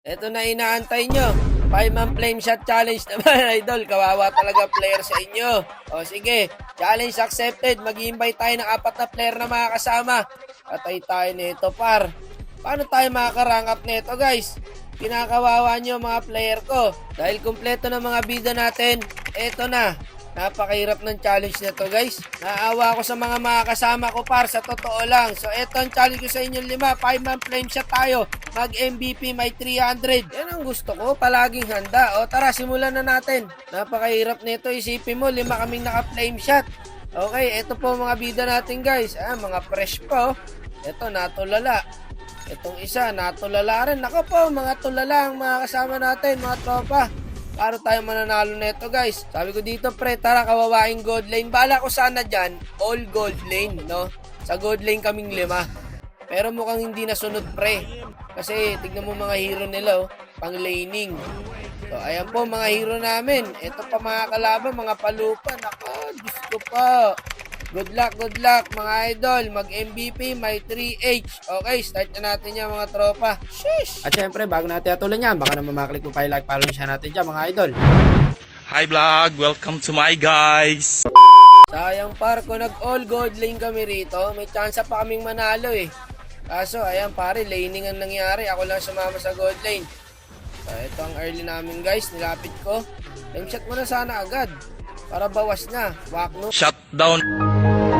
Ito na inaantay nyo. 5-man flame shot challenge naman, idol. Kawawa talaga player sa inyo. O sige, challenge accepted. Mag-i-invite tayo ng 4 na player na makakasama. Patay tayo nito, par. Paano tayo makaka-rank up nito, guys? Kinakawawa nyo mga player ko. Dahil kumpleto na mga bida natin, eto na. Napakahirap ng challenge na to, guys. Naawa ako sa mga makakasama ko, par, sa totoo lang. So eto ang challenge ko sa inyong 5. 5-man flame shot tayo. Mag MVP may 300. Yan ang gusto ko, palaging handa. O tara, simulan na natin. Napakahirap nito, isipin mo, 5 kaming naka-flame shot. Okay, ito po mga bida natin, guys. Mga fresh pa, oh. Ito, natulala. Itong isa, natulala rin. Ako po, mga tulala ang mga kasama natin, mga tropa. Paano tayo mananalo nito, guys? Sabi ko dito, pre, tara, kawawaing gold lane. Bala ko sana dyan, all gold lane, no? Sa gold lane kaming 5. Pero mukhang hindi nasunod, pre. Kasi, tignan mo mga hero nila, oh, pang laning. So, ayan po, mga hero namin. Ito pa mga kalaban, mga palupa. Nako, Diyos ko po. Good luck, mga idol. Mag-MVP, may 3H. Okay, start na natin yan, mga tropa. Sheesh! At syempre, bago natin atulan yan, baka naman maklik mo pa yung like, follow siya natin dyan, mga idol. Hi vlog, welcome to my guys. Sayang par, kung nag-all gold lane kami rito, may chance pa kaming manalo eh. Kaso, ayan pare, laning ang nangyari. Ako lang sumama sa gold lane. So, ito ang early namin, guys. Nilapit ko. Time shot mo na sana agad. Para bawas na. Wak no. Shutdown.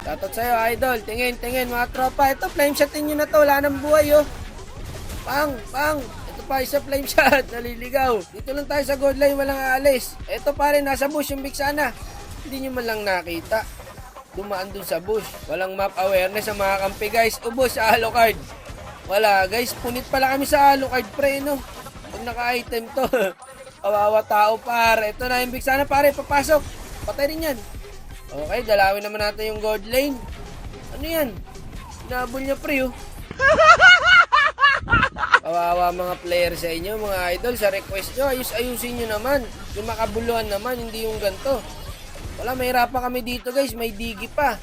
Tatot sa'yo, idol. Tingin, mga tropa. Ito, flame shotin nyo na to. Wala nang buhay, oh. Pang. Ito pa, isa flame shot. Naliligaw. Dito lang tayo sa gold line. Walang aalis. Ito pare, nasa bush yung big sana. Hindi nyo man lang nakita. Dumaan dun sa bush. Walang map awareness sa mga kampi, guys. Ubos sa Alucard. Wala, guys. Punit pala kami sa Alucard, pre, no? Pag naka-item to. Kawawa tao, pare. Ito na yung big sana, pare. Papasok. Patay rin yan. Okay, dalawin naman natin yung gold lane. Ano yan? Inabol niya, pre, oh. Kawawa mga player sa inyo, mga idol. Sa request nyo, ayusin nyo naman. Yung makabuluhan naman, hindi yung ganito. Wala, mahirapan kami dito, guys. May digi pa.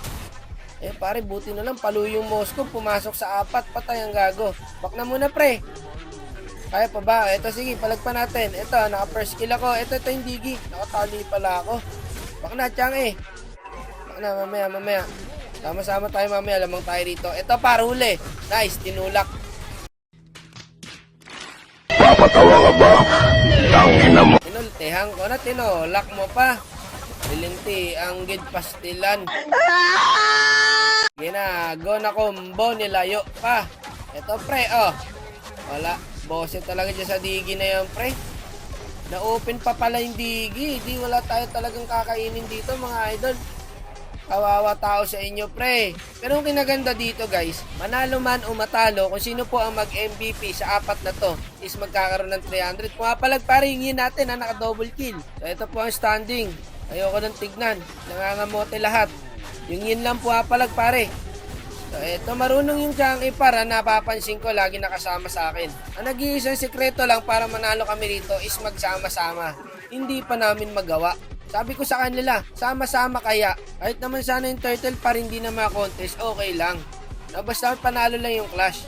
Pare, buti na lang. Palo yung Moscow. Pumasok sa 4. Patay ang gago. Back na muna, pre. Kaya pa ba? Ito, sige, palagpan natin. Ito, naka-first kill ako. Ito yung digi. Nakatali pala ako. Bak na, Chang eh. Bak na, mamaya. Sama-sama tayo mamaya. Lamang tayo rito. Ito pa, huli. Nice, tinulak. Papatawa ka ba? Tangina mo. Tinultihang ko na, tinulak mo pa. Bilinti, ang gid pastilan. Ginago na combo, nilayo pa. Ito, pre, oh. Wala. Bose talaga dyan sa digi na yan, pre. Na-open pa pala yung digi. Di wala tayo talagang kakainin dito, mga idol. Kawawa tao sa inyo, pre. Pero ang kinaganda dito, guys, manalo man o matalo, kung sino po ang mag-MVP sa 4 na to, is magkakaroon ng 300. Pumapalag pa rin yun natin, naka-double kill. So, ito po ang standing. Ayoko nang tignan. Nangangamote lahat. Yung yun lang pumapalag, pare. So, ito, marunong yung Chang para napapansin ko, lagi nakasama sa akin. Ang nag-iisang sekreto lang para manalo kami rito is magsama-sama. Hindi pa namin magawa. Sabi ko sa kanila, sama-sama kaya. Kahit naman sana yung turtle pa rin di na ma-contest, okay lang. Basta panalo lang yung clash.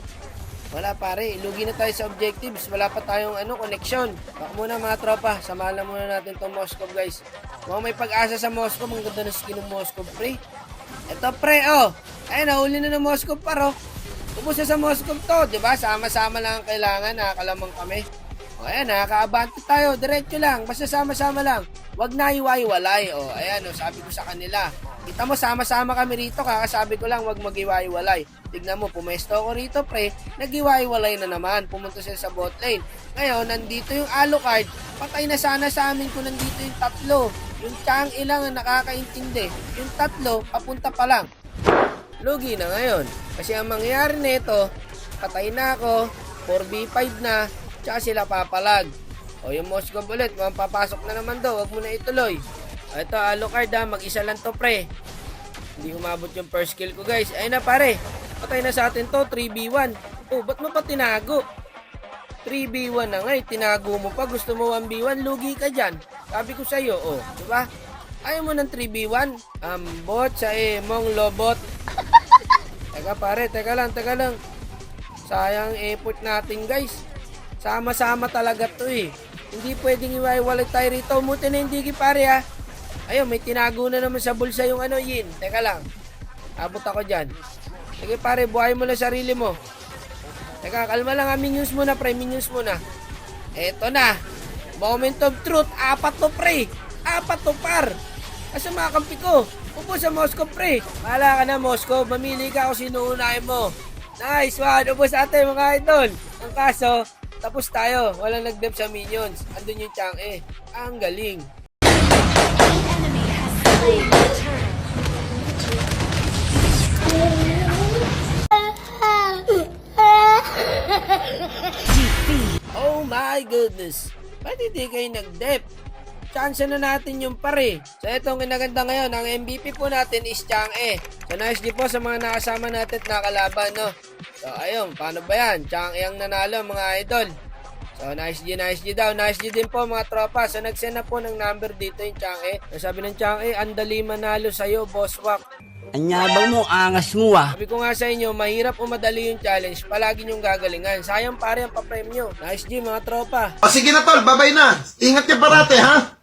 Wala pare, lugi na tayo sa objectives. Wala pa tayong connection. Baka muna mga tropa, samahan muna natin tong Moscow, guys. Mukhang may pag-asa sa Moscow, ang ganda ng skin ng Moscow, pre. Ito, pre, oh. Ay, nahuli na ng Moscow, paro. Ubus na sa Moscow to, diba? Sama-sama lang ang kailangan, nakakalamang kami. O, ayan, nakakaabante tayo. Diretso lang, basta sama-sama lang. Wag na iwaiwalay. O, ayan, sabi ko sa kanila. Kita mo, sama-sama kami rito, kakasabi ko lang, wag mag-iwaiwalay. Tignan mo, pumesto ako rito, pre. Nag-iwaiwalay na naman. Pumunta sila sa bot lane. Ngayon, nandito yung Alucard. Patay na sana sa amin kung nandito yung 3. Yung Chang ilang ang nakakaintindi. Yung 3, papunta pa lang. Lugi na ngayon. Kasi ang mangyayari nito, patay na ako, 4v5 na, tsaka sila papalag. O yung Moscow ulit, papasok na naman daw, wag mo na ituloy. Ito, Alucard mag-isa lang to, pre. Hindi umabot yung first kill ko, guys. Ayun na, pare. Patay na sa atin to, 3v1. Oh, ba't mo pa tinago? 3v1 na nga, tinago mo pa. Gusto mo 1v1, lugi ka dyan. Sabi ko sa'yo, oh, diba? Ayaw mo ng 3v1? Ambot sa mong lobot. Teka pare, teka lang. Sayang effort natin, guys. Sama-sama talaga to eh. Hindi pwedeng iwaiwalay tayo rito. Umuti na yung digi pare ha. Ayun, may tinago na naman sa bulsa yung ano, Yin. Teka lang. Abot ako dyan. Sige pare, buhay mo na sarili mo. Teka, kalma lang ha. Minions muna pre, minions muna. Eto na. Moment of truth. 4 to pre. 4 to par. Asa mga kampi ko? Upo sa Moscow pre. Bahala ka na Moscow. Mamili ka kung sino unahin mo. Nice one. Upo sa atin mga idol. Ang kaso, tapos tayo. Walang nag-dep sa minions. Andun yung Chang'e. Ang galing. Enemy has slain the turtle. Oh my goodness. Ba't hindi kayo nag-dep? Chance na natin yung pare. So itong kinaganda ngayon, ang MVP po natin is Chang'e. So nice din po sa mga nakasama natin na kalaban, no? So ayun, paano ba yan? Chang'e ang nanalo mga idol. So nice G daw. Nice G din po mga tropa. So nag-send na po ng number dito yung Chang'e. So sabi ng Chang'e, andali manalo sa'yo, boss wak. Anyabang mo, angas mo ah. Sabi ko nga sa inyo, mahirap o madali yung challenge. Palagi niyong gagalingan. Sayang pare ang papremyo. Nice G mga tropa. O sige na tol, babay na. Ingat ka parate ha.